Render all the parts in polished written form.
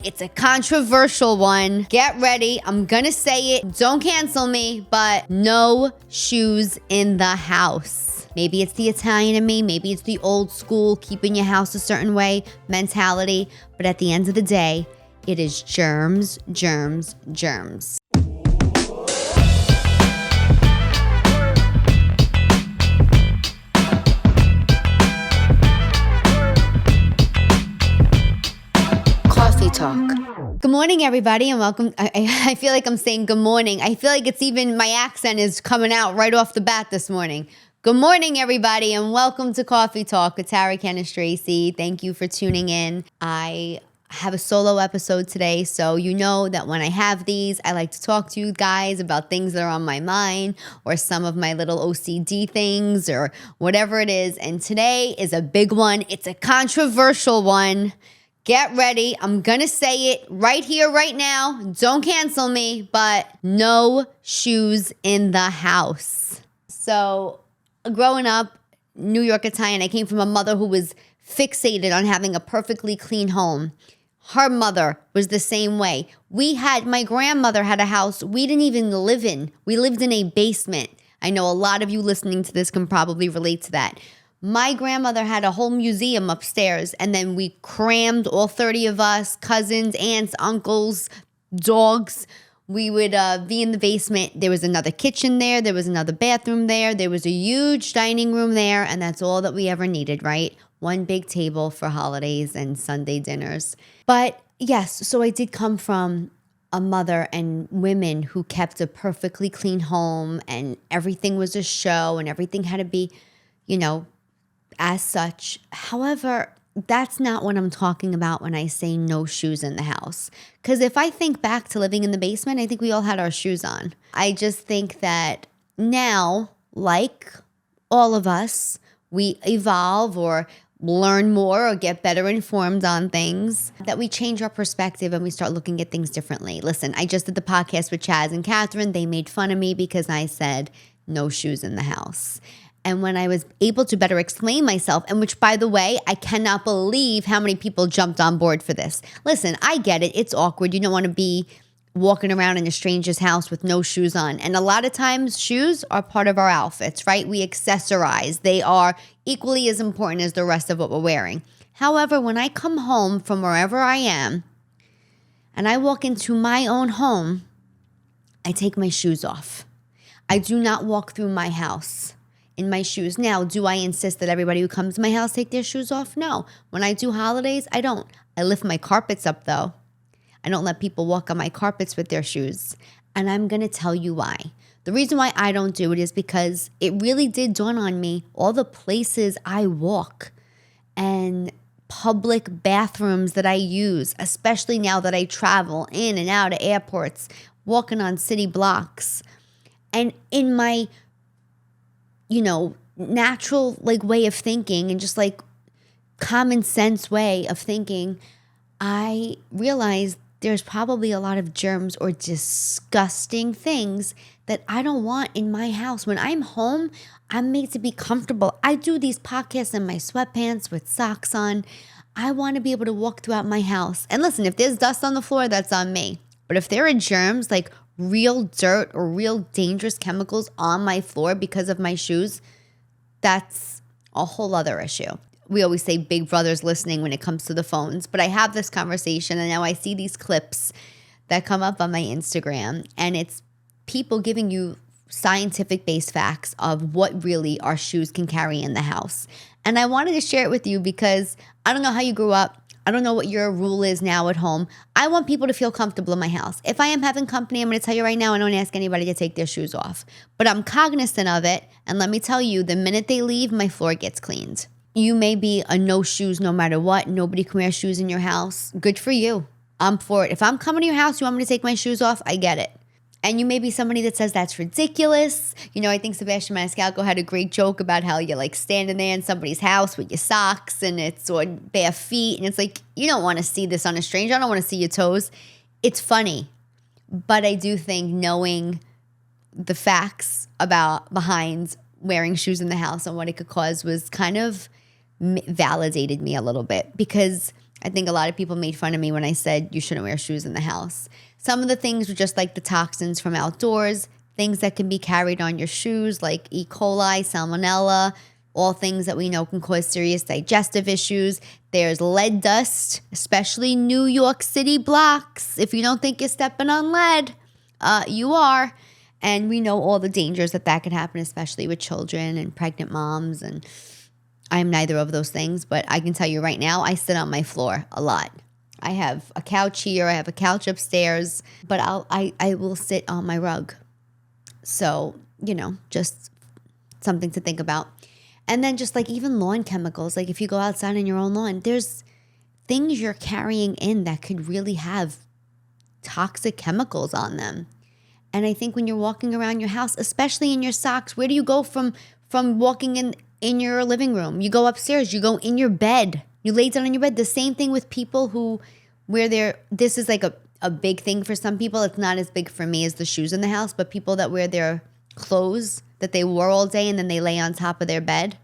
It's a controversial one. Get ready. I'm gonna say it. Don't cancel me, but no shoes in the house. Maybe it's the Italian in me. Maybe it's the old school, keeping your house a certain way mentality. But at the end of the day, it is germs, germs, germs. Talk. Good morning, everybody, and welcome. I feel like I'm saying good morning. I feel like it's even, my accent is coming out right off the bat this morning. Good morning, everybody, and welcome to Coffee Talk with Cannistraci. Thank you for tuning in. I have a solo episode today, so you know that when I have these, I like to talk to you guys about things that are on my mind or some of my little OCD things or whatever it is. And today is a big one. It's a controversial one. Get ready. I'm going to say it right here, right now. Don't cancel me, but no shoes in the house. So growing up, New York Italian, I came from a mother who was fixated on having a perfectly clean home. Her mother was the same way. My grandmother had a house we didn't even live in. We lived in a basement. I know a lot of you listening to this can probably relate to that. My grandmother had a whole museum upstairs, and then we crammed all 30 of us, cousins, aunts, uncles, dogs. We would be in the basement. There was another kitchen there. There was another bathroom there. There was a huge dining room there, and that's all that we ever needed, right? One big table for holidays and Sunday dinners. But yes, so I did come from a mother and women who kept a perfectly clean home, and everything was a show, and everything had to be, as such. However, that's not what I'm talking about when I say no shoes in the house. Because if I think back to living in the basement, I think we all had our shoes on. I just think that now, like all of us, we evolve or learn more or get better informed on things, that we change our perspective and we start looking at things differently. Listen, I just did the podcast with Chaz and Catherine. They made fun of me because I said no shoes in the house. And when I was able to better explain myself, and which, by the way, I cannot believe how many people jumped on board for this. Listen, I get it. It's awkward. You don't want to be walking around in a stranger's house with no shoes on. And a lot of times, shoes are part of our outfits, right? We accessorize. They are equally as important as the rest of what we're wearing. However, when I come home from wherever I am, and I walk into my own home, I take my shoes off. I do not walk through my house in my shoes. Now, do I insist that everybody who comes to my house take their shoes off? No. When I do holidays, I don't. I lift my carpets up, though. I don't let people walk on my carpets with their shoes. And I'm going to tell you why. The reason why I don't do it is because it really did dawn on me all the places I walk and public bathrooms that I use, especially now that I travel in and out of airports, walking on city blocks. And in my natural way of thinking and just common sense way of thinking, I realized there's probably a lot of germs or disgusting things that I don't want in my house. When I'm home, I'm made to be comfortable. I do these podcasts in my sweatpants with socks on. I want to be able to walk throughout my house. And listen, if there's dust on the floor, that's on me. But if there are germs, real dirt or real dangerous chemicals on my floor because of my shoes, that's a whole other issue. We always say big brother's listening when it comes to the phones, but I have this conversation and now I see these clips that come up on my Instagram, and it's people giving you scientific-based facts of what really our shoes can carry in the house. And I wanted to share it with you because I don't know how you grew up. I don't know what your rule is now at home. I want people to feel comfortable in my house. If I am having company, I'm going to tell you right now, I don't ask anybody to take their shoes off. But I'm cognizant of it. And let me tell you, the minute they leave, my floor gets cleaned. You may be a no shoes no matter what. Nobody can wear shoes in your house. Good for you. I'm for it. If I'm coming to your house, you want me to take my shoes off? I get it. And you may be somebody that says that's ridiculous. I think Sebastian Maniscalco had a great joke about how you're standing there in somebody's house with your socks and it's or bare feet. And it's you don't want to see this on a stranger. I don't want to see your toes. It's funny. But I do think knowing the facts behind wearing shoes in the house and what it could cause was kind of validated me a little bit, because I think a lot of people made fun of me when I said you shouldn't wear shoes in the house. Some of the things were just like the toxins from outdoors, things that can be carried on your shoes like E. coli, salmonella, all things that we know can cause serious digestive issues. There's lead dust, especially New York City blocks. If you don't think you're stepping on lead, you are. And we know all the dangers that can happen, especially with children and pregnant moms. And I'm neither of those things, but I can tell you right now, I sit on my floor a lot. I have a couch here, I have a couch upstairs, but I will sit on my rug. So, just something to think about. And then just like even lawn chemicals, like if you go outside on your own lawn, there's things you're carrying in that could really have toxic chemicals on them. And I think when you're walking around your house, especially in your socks, where do you go from walking in your living room? You go upstairs, you go in your bed, you lay down on your bed. The same thing with people who this is like a big thing for some people. It's not as big for me as the shoes in the house, but people that wear their clothes that they wore all day and then they lay on top of their bed.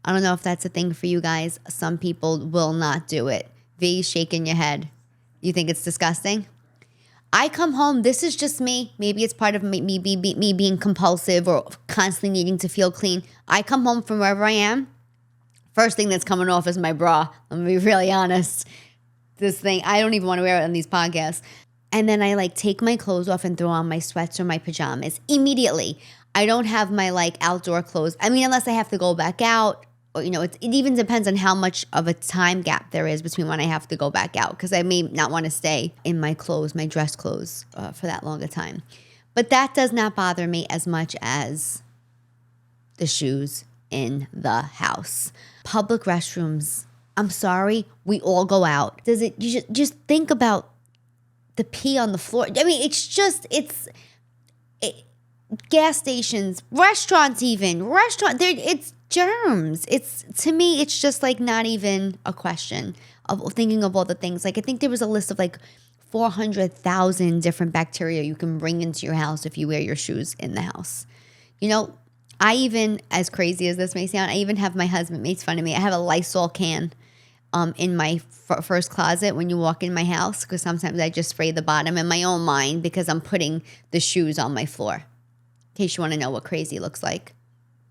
I don't know if that's a thing for you guys. Some people will not do it. V, shaking your head. You think it's disgusting? I come home, this is just me. Maybe it's part of me being compulsive or constantly needing to feel clean. I come home from wherever I am. First thing that's coming off is my bra. I'm going to be really honest. This thing, I don't even want to wear it on these podcasts. And then I take my clothes off and throw on my sweats or my pajamas immediately. I don't have my outdoor clothes. I mean, unless I have to go back out. Or, it even depends on how much of a time gap there is between when I have to go back out. Because I may not want to stay in my clothes, my dress clothes, for that long a time. But that does not bother me as much as the shoes in the house. Public restrooms. I'm sorry, we all go out. You just think about the pee on the floor. I mean, gas stations, restaurants even. It's germs. To me, it's just not even a question of thinking of all the things. I think there was a list of 400,000 different bacteria you can bring into your house if you wear your shoes in the house. I even, as crazy as this may sound, I even have my husband makes fun of me. I have a Lysol can in my first closet when you walk in my house, because sometimes I just spray the bottom in my own mind because I'm putting the shoes on my floor. In case you want to know what crazy looks like.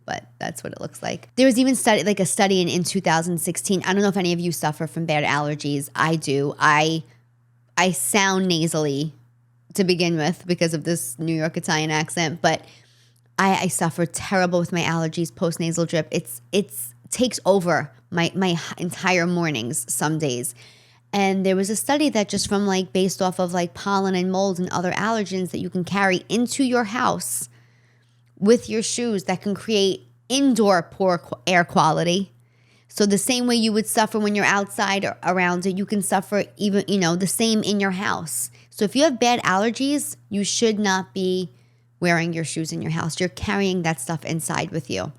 But that's what it looks like. There was even a study in 2016. I don't know if any of you suffer from bad allergies. I do. I sound nasally to begin with because of this New York Italian accent, but I suffer terrible with my allergies, post-nasal drip. It takes over my entire mornings some days. And there was a study that just from based off of pollen and mold and other allergens that you can carry into your house with your shoes that can create indoor poor air quality. So the same way you would suffer when you're outside or around it, you can suffer even, the same in your house. So if you have bad allergies, you should not be wearing your shoes in your house. You're carrying that stuff inside with you.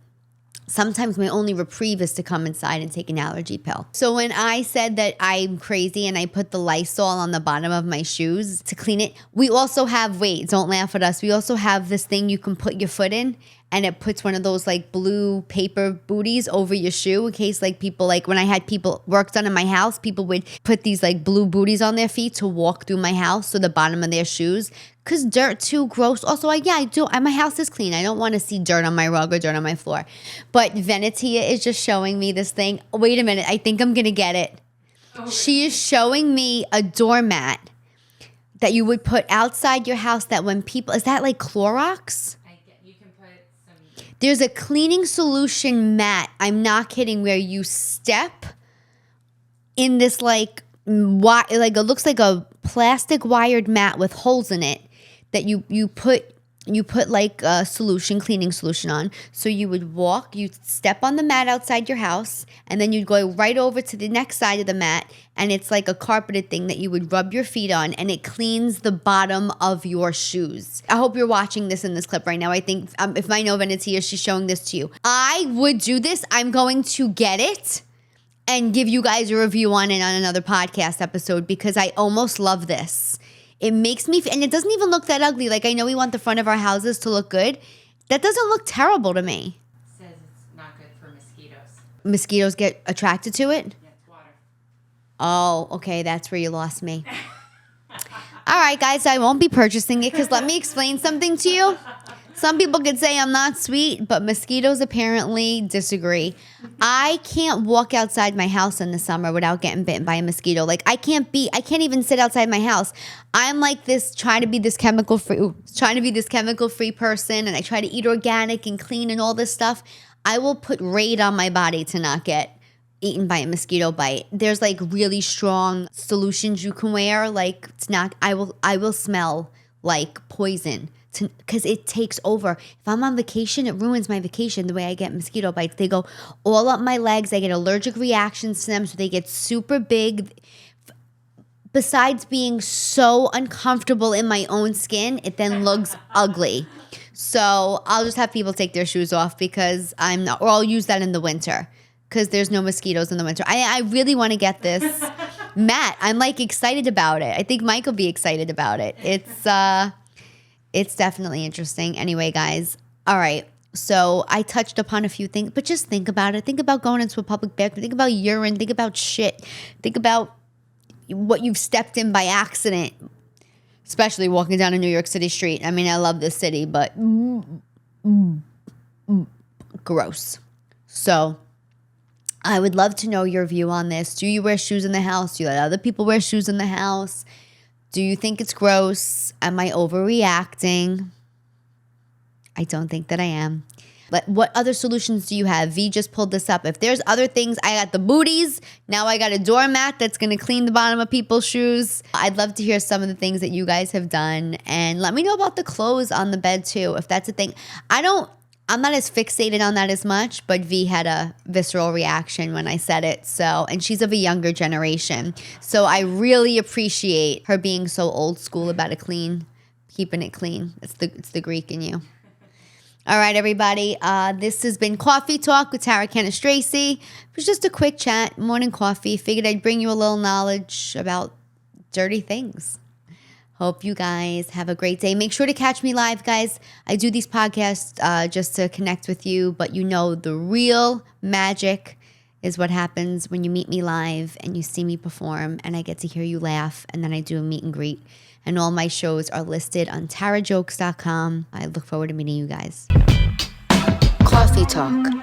Sometimes my only reprieve is to come inside and take an allergy pill. So when I said that I'm crazy and I put the Lysol on the bottom of my shoes to clean it, we also have, wait, don't laugh at us. We also have this thing you can put your foot in, and it puts one of those blue paper booties over your shoe in case people when I had people work done in my house, people would put these blue booties on their feet to walk through my house, so the bottom of their shoes. Because dirt too gross. Also, I do. My house is clean. I don't want to see dirt on my rug or dirt on my floor. But Venetia is just showing me this thing. Wait a minute. I think I'm going to get it. Oh, she is showing me a doormat that you would put outside your house that when people, is that Clorox? You can put some. There's a cleaning solution mat. I'm not kidding, where you step in this it looks like a plastic wired mat with holes in it that you put a cleaning solution on. So you would you'd step on the mat outside your house, and then you'd go right over to the next side of the mat, and it's a carpeted thing that you would rub your feet on, and it cleans the bottom of your shoes. I hope you're watching this in this clip right now. I think if I know Venetia, she's showing this to you. I would do this. I'm going to get it and give you guys a review on it on another podcast episode, because I almost love this. It makes me, and it doesn't even look that ugly. I know we want the front of our houses to look good. That doesn't look terrible to me. It says it's not good for mosquitoes. Mosquitoes get attracted to it? Yeah, it's water. Oh, okay, that's where you lost me. All right, guys, I won't be purchasing it because let me explain something to you. Some people could say I'm not sweet, but mosquitoes apparently disagree. I can't walk outside my house in the summer without getting bitten by a mosquito. Like I can't even sit outside my house. I'm like this, trying to be this chemical free person, and I try to eat organic and clean and all this stuff. I will put Raid on my body to not get eaten by a mosquito bite. There's like really strong solutions you can wear. Like it's not, I will smell like poison because it takes over. If I'm on vacation, it ruins my vacation the way I get mosquito bites. They go all up my legs. I get allergic reactions to them, so they get super big. Besides being so uncomfortable in my own skin, it then looks ugly. So I'll just have people take their shoes off because I'm not, or I'll use that in the winter because there's no mosquitoes in the winter. I really want to get this. Matt, I'm like excited about it. I think Mike will be excited about it. It's definitely interesting. Anyway, guys. All right. So I touched upon a few things, but just think about it. Think about going into a public bathroom. Think about urine. Think about shit. Think about what you've stepped in by accident, especially walking down a New York City street. I mean, I love this city, but gross. So I would love to know your view on this. Do you wear shoes in the house? Do you let other people wear shoes in the house? Do you think it's gross? Am I overreacting? I don't think that I am. But what other solutions do you have? V just pulled this up. If there's other things, I got the booties. Now I got a doormat that's going to clean the bottom of people's shoes. I'd love to hear some of the things that you guys have done. And let me know about the clothes on the bed too, if that's a thing. I'm not as fixated on that as much, but V had a visceral reaction when I said it. So, and she's of a younger generation. So I really appreciate her being so old school about keeping it clean. It's the Greek in you. All right, everybody. This has been Coffee Talk with Tara Cannistraci. It was just a quick chat, morning coffee. Figured I'd bring you a little knowledge about dirty things. Hope you guys have a great day. Make sure to catch me live, guys. I do these podcasts just to connect with you, but you know the real magic is what happens when you meet me live and you see me perform and I get to hear you laugh, and then I do a meet and greet. And all my shows are listed on tarajokes.com. I look forward to meeting you guys. Coffee Talk.